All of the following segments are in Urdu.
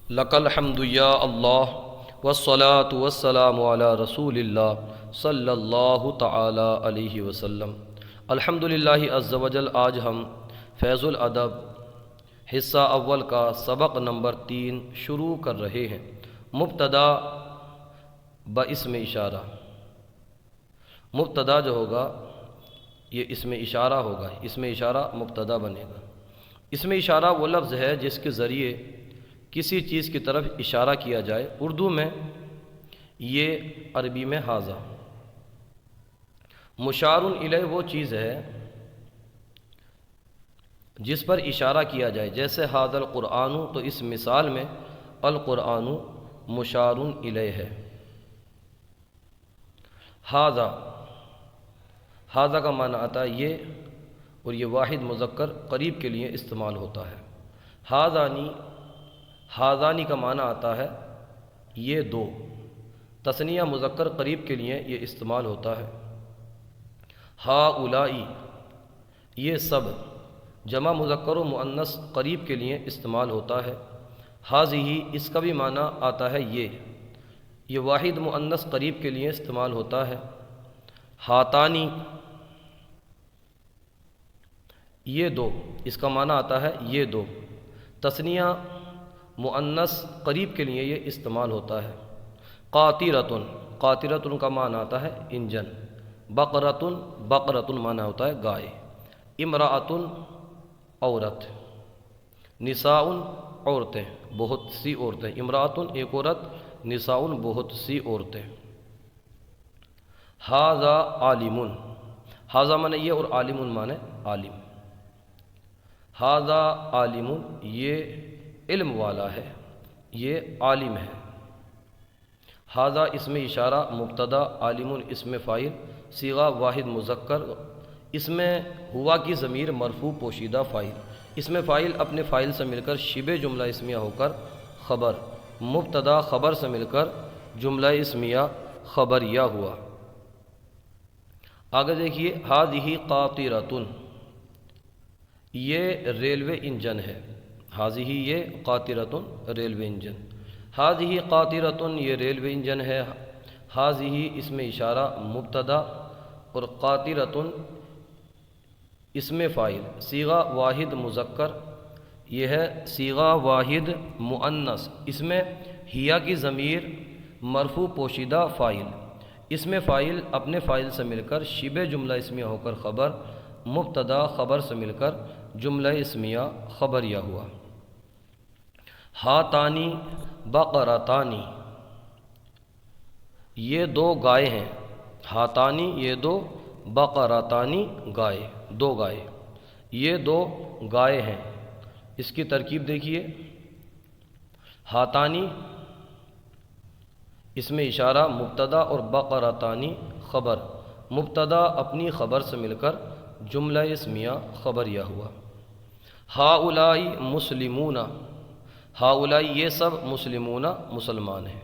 لک الحمد یا اللہ والصلاة والسلام علی رسول اللہ صلی اللہ تعالی علیہ وسلم۔ الحمدللہ عز و جل آج ہم فیض الادب حصہ اول کا سبق نمبر 3 شروع کر رہے ہیں۔ مبتدا باسم اشارہ، مبتدا جو ہوگا یہ اسم اشارہ ہوگا، اسم اشارہ مبتدا بنے گا۔ اسم اشارہ وہ لفظ ہے جس کے ذریعے کسی چیز کی طرف اشارہ کیا جائے، اردو میں یہ، عربی میں ھذا۔ مشار الیہ وہ چیز ہے جس پر اشارہ کیا جائے، جیسے ھذا القرآن، تو اس مثال میں القرآن مشار الیہ ہے۔ ھذا، ھذا کا معنی آتا ہے یہ، اور یہ واحد مذکر قریب کے لیے استعمال ہوتا ہے۔ ھذانی، ھذانی کا معنی آتا ہے یہ دو، تثنیہ مذکر قریب کے لیے یہ استعمال ہوتا ہے۔ ھؤلائی، یہ سب، جمع مذکر و مؤنث قریب کے لیے استعمال ہوتا ہے۔ ھذہ، اس کا بھی معنی آتا ہے یہ واحد مؤنث قریب کے لیے استعمال ہوتا ہے۔ ھاتانی، یہ دو، اس کا معنی آتا ہے یہ دو، تثنیہ مؤنث قریب کے لیے یہ استعمال ہوتا ہے۔ قاطرۃ، قاطرۃ کا معنی آتا ہے انجن۔ بقرۃ، بقرۃ معنی ہوتا ہے گائے۔ امرأۃ، عورت۔ نساء، عورتیں، بہت سی عورتیں۔ امرأۃ ایک عورت، نساء بہت سی عورتیں۔ ھذا عالم، ھذا معنی یہ، اور عالم معنی عالم۔ ھذا عالم، یہ علم والا ہے، یہ عالم ہے۔ ھذا اسم اشارہ مبتدا، عالم اسم فاعل، صیغہ واحد مذکر، اس میں ہوا کی ضمیر مرفوع پوشیدہ فاعل، اس میں فاعل اپنے فاعل سے مل کر شبہ جملہ اسمیہ ہو کر خبر، مبتدا خبر سے مل کر جملہ اسمیہ خبریہ ہوا۔ آگے دیکھیے، ھذہ قاطرۃ، یہ ریلوے انجن ہے۔ ھذہ، یہ قاطرۃ ریلوے انجن۔ ھذہ قاطرۃ، یہ ریلوے انجن ہے۔ ھذہ اسم اشارہ مبتدا، اور قاطرۃ اسم فاعل، صیغہ واحد مذکر، یہ ہے صیغہ واحد مؤنث، اس میں ہیا کی ضمیر مرفوع پوشیدہ فاعل، اس میں فاعل اپنے فاعل سے مل کر شبہ جملہ اسمیہ ہو کر خبر، مبتدا خبر سے مل کر جملہ اسمیہ خبریہ ہوا۔ ھاتانی بقرتانی، یہ دو گائے ہیں۔ ھاتانی، یہ دو، بقرتانی گائے، دو گائے، یہ دو گائے ہیں۔ اس کی ترکیب دیکھیے، ھاتانی اس میں اشارہ مبتدا، اور بقرتانی خبر، مبتدا اپنی خبر سے مل کر جملہ اسمیہ خبریہ ہوا۔ ھؤلائی مسلمون، ھؤلائی یہ سب، مسلمون مسلمان ہیں۔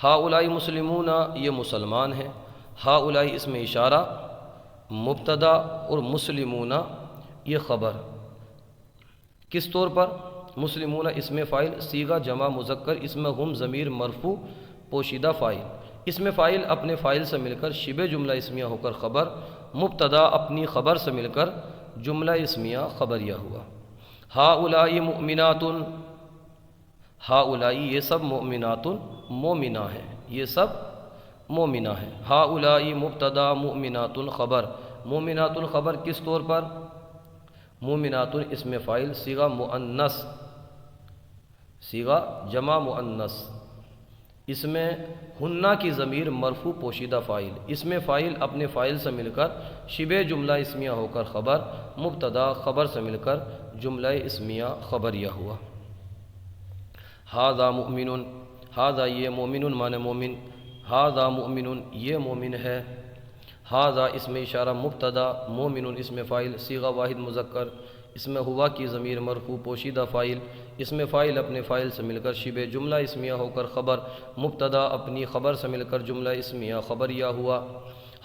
ھؤلائی مسلمون، یہ مسلمان ہیں۔ ھؤلائی اس میں اشارہ مبتدا، اور مسلمون یہ خبر، کس طور پر؟ مسلمون اس میں فاعل، صیغہ جمع مذکر، اس میں ہم ضمیر مرفوع پوشیدہ فاعل، اس میں فاعل اپنے فاعل سے مل کر شبہ جملہ اسمیہ ہو کر خبر، مبتدا اپنی خبر سے مل کر جملہ اسمیہ خبریہ ہوا۔ ھؤلائی مؤمنات، ھؤلائی یہ سب، مؤمنات مومنہ ہیں، یہ سب مومنہ ہیں۔ ھؤلائی مبتدا، مؤمنات خبر، مومنات خبر کس طور پر؟ مومنات اس میں فاعل، صیغہ مؤنث، صیغہ جمع مؤنث، اس میں ہنہ کی ضمیر مرفوع پوشیدہ فاعل، اس میں فاعل اپنے فاعل سے مل کر شبہ جملہ اسمیہ ہو کر خبر، مبتدا خبر سے مل کر جملہ اسمیہ خبریہ ہوا۔ ھذا مؤمن، ھذا یہ، مومن معنی مومن، ھذا مؤمن یہ مومن ہے۔ ھذا اس میں اشارہ مبتدا، مومن اس میں فاعل، صیغہ واحد مذکر، اس میں ہوا کی ضمیر مرفوع پوشیدہ فاعل، اس میں فاعل اپنے فاعل سے مل کر شبہ جملہ اسمیہ ہو کر خبر، مبتدا اپنی خبر سے مل کر جملہ اسمیہ خبریہ ہوا۔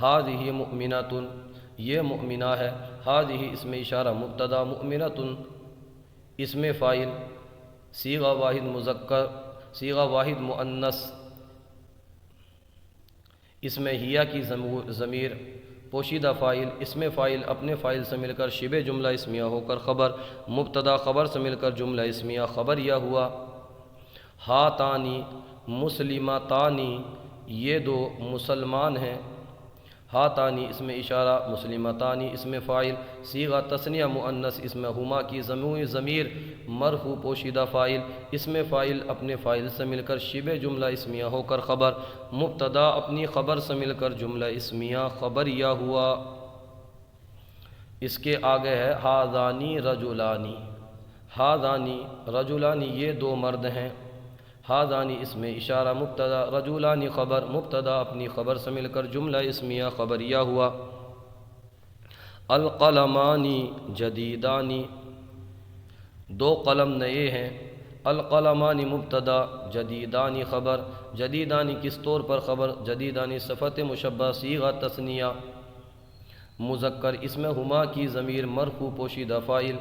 ھذہ مؤمنۃ، یہ مؤمنہ ہے۔ ھذہ اس میں اشارہ مبتدا، مؤمنۃ اس میں فاعل، صیغہ واحد مذکر، صیغہ واحد مؤنث، اس میں ہیا کی ضمیر پوشیدہ فاعل، اسم فاعل اپنے فاعل سے مل کر شبہ جملہ اسمیہ ہو کر خبر، مبتدا خبر سے مل کر جملہ اسمیہ خبریہ ہوا۔ ہاتانی مسلمتانی، یہ دو مسلمان ہیں۔ ہاتانی اسم اشارہ، مسلمتانی اسم فاعل، صیغہ تثنیہ مؤنث، اسم ہما کی ضمیر مرفوع پوشیدہ فاعل، اسم فاعل اپنے فاعل سے مل کر شبہ جملہ اسمیہ ہو کر خبر، مبتدا اپنی خبر سے مل کر جملہ اسمیہ خبریہ ہوا۔ اس کے آگے ہے ہذانی رجلانی، ہذانی رجلانی یہ دو مرد ہیں۔ ہذانی اسم اشارہ مبتدا، رجلانی خبر، مبتدا اپنی خبر سے مل کر جملہ اسمیہ خبریہ ہوا۔ القلمانی جدیدانی، دو قلم نئے ہیں۔ القلمانی مبتدا، جدیدانی خبر، جدیدانی کس طور پر خبر، جدیدانی صفت مشبہ صیغہ تثنیہ مذکر، اسم ہما کی ضمیر مرفوع پوشیدہ فاعل،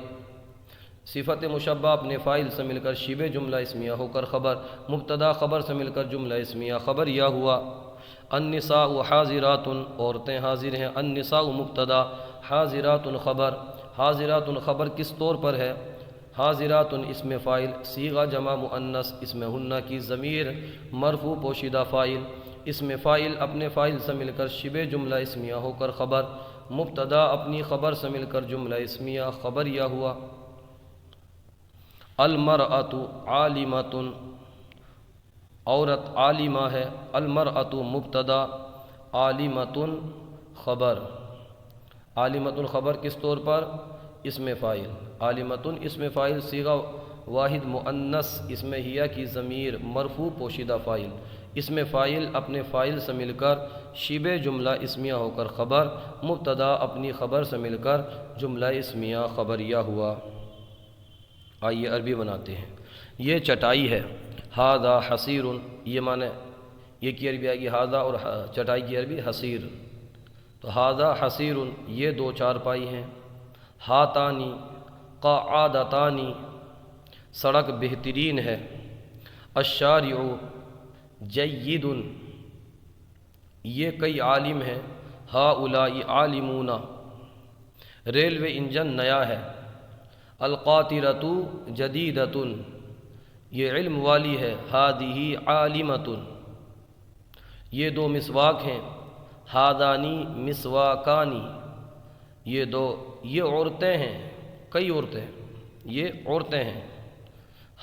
صفت مشبہ اپنے فاعل سے مل کر شبہ جملہ اسمیہ ہو کر خبر، مبتدا خبر سے مل کر جملہ اسمیہ خبریہ ہوا۔ النساء حاضرات، عورتیں حاضر ہیں۔ النساء مبتدا، حاضرات خبر، حاضرات خبر کس طور پر ہے، حاضرات اسم فاعل، صیغہ جمع مؤنث، اسم ہن کی ضمیر مرفوع پوشیدہ فاعل، اسم فاعل اپنے فاعل سے مل کر شبہ جملہ اسمیہ ہو کر خبر، مبتدا اپنی خبر سے مل کر جملہ اسمیہ خبریہ ہوا۔ المرأۃ عالمۃ، عورت عالمہ ہے۔ المرأۃ مبتدا، عالمۃ خبر، عالمۃ خبر کس طور پر، اسم فاعل، عالمۃ اسم فاعل، صیغہ واحد مؤنث، اسم ہیا کی ضمیر مرفوع پوشیدہ فاعل، اسم فاعل اپنے فاعل سے مل کر شبہ جملہ اسمیہ ہو کر خبر، مبتدا اپنی خبر سے مل کر جملہ اسمیہ خبریہ ہوا۔ آئیے عربی بناتے ہیں۔ یہ چٹائی ہے، ھذا حصیر، یہ معنی یہ کی عربی آئے گی ھذا، اور چٹائی کی عربی حصیر، تو ھذا حصیر یہ دو چارپائی ہیں۔ ہاتانی قعادتانی، سڑک بہترین ہے۔ الشارع جید، یہ کئی عالم ہیں۔ ہؤلاء عالمون، ریلوے انجن نیا ہے۔ القاطرۃ جدیدۃ، یہ علم والی ہے۔ ھذہ عالمۃ، یہ دو مسواک ہیں۔ ھذانی مسواکانی، یہ عورتیں ہیں، کئی عورتیں، یہ عورتیں ہیں۔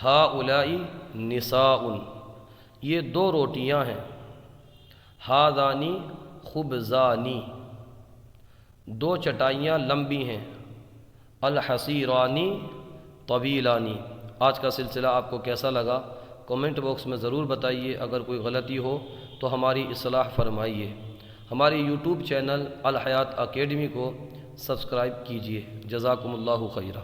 ہؤلاء نساء، یہ دو روٹیاں ہیں۔ ھذانی خبزانی، دو چٹائیاں لمبی ہیں۔ الحصیرانی طویلانی۔ آج کا سلسلہ آپ کو کیسا لگا کمنٹ باکس میں ضرور بتائیے، اگر کوئی غلطی ہو تو ہماری اصلاح فرمائیے۔ ہماری یوٹیوب چینل الحیات اکیڈمی کو سبسکرائب کیجیے۔ جزاکم اللہ خیرہ۔